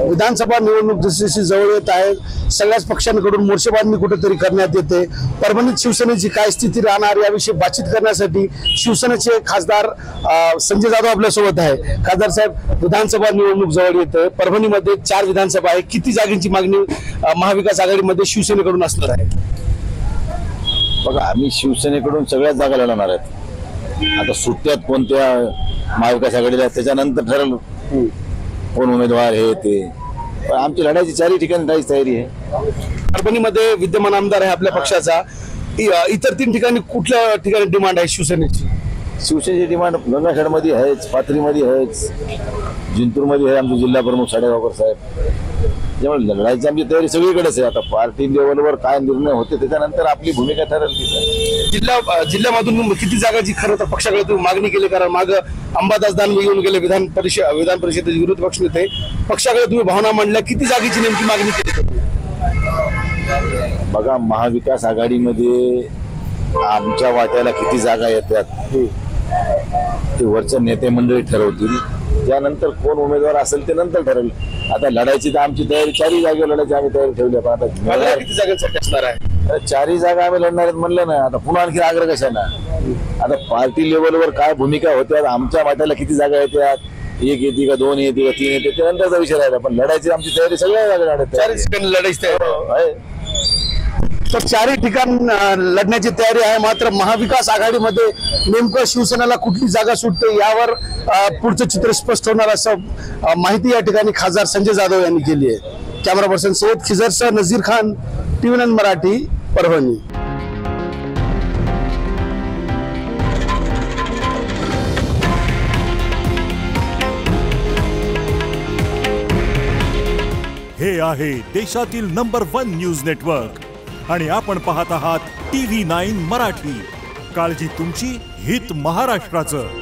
विधानसभा निवडणूक जशी जवळ येत आहे, सगळ्याच पक्षांकडून मोर्चेबांधणी कुठेतरी करण्यात येते। परभणीत शिवसेनेची काय स्थिती राहणार याविषयी बातचीत करण्यासाठी शिवसेनेचे खासदार संजय जाधव आपल्या सोबत आहे। खासदार साहेब, विधानसभा निवडणूक जवळ येते, परभणीमध्ये 4 विधानसभा आहे, किती जागांची मागणी महाविकास आघाडीमध्ये शिवसेनेकडून असणार आहे? बघा, आम्ही शिवसेनेकडून सगळ्याच जागा लढवणार आहेत। आता सुट्ट्यात कोणत्या महाविकास आघाडीला त्याच्यानंतर ठरलं कोण उमेदवार हे ते, पण आमची लढायची 4 ठिकाणी लढायची तयारी आहे। परभणीमध्ये विद्यमान आमदार आहे आपल्या पक्षाचा, इतर 3 ठिकाणी कुठल्या ठिकाणी डिमांड आहे शिवसेनेची? शिवसेनेची डिमांड गंगाखेडमध्ये आहेच, पाथरीमध्ये आहेच, जिंतूरमध्ये आहे आमचे जिल्हा प्रमुख साडेगावकर साहेब। त्यामुळे लढायची आमची तयारी सगळीकडेच आहे। आता पार्टी लेवलवर काय निर्णय होते त्याच्यानंतर आपली भूमिका ठरेल तिथं। जिल्ह्यामधून किती जागाची खरं तर पक्षाकडे तुम्ही मागणी केली? कारण माग अंबादास दानवे येऊन गेले विधान परिषदेचे विरोधी पक्षनेते, पक्षाकडे तुम्ही भावना मांडल्या, किती जागेची नेमकी मागणी केली? बघा, महाविकास आघाडीमध्ये आमच्या वाट्याला किती जागा येतात ते वरच्या नेते मंडळी ठरवतील, त्यानंतर कोण उमेदवार असेल ते नंतर ठरेल। आता लढायची तर आमची तयारी 4 जागेवर लढायची आम्ही तयारी ठेवली आहे, पण आता किती जागांसाठी असणार आहे? 4 जागा आम्ही लढणार आहेत म्हणलं ना, आता पुन्हा आणखी आग्रह कशाला? आता पार्टी लेवलवर काय भूमिका होत्या, आमच्या वाट्याला किती जागा येतात, 1 येते का 2 येते का 3 येते त्यानंतरचा विषय राहिला, पण लढायची आमची तयारी सगळ्या जागा लढत 4 ठिकाणी लढायची तयारी आहे। तर 4 ठिकाण लढण्याची तयारी आहे, मात्र महाविकास आघाडीमध्ये नेमकं शिवसेनेला कुठली जागा सुटते यावर पुढचं चित्र स्पष्ट होणार असं माहिती या ठिकाणी खासदार संजय जाधव यांनी केली आहे। कॅमेरा पर्सन सैयद खिजरसह नजीर खान, TV9 मराठी, परभणी। हे आहे देशातील नंबर 1 न्यूज नेटवर्क आणि आपण पाहत आहात TV9 मराठी। काळजी तुमची, हित महाराष्ट्राचं।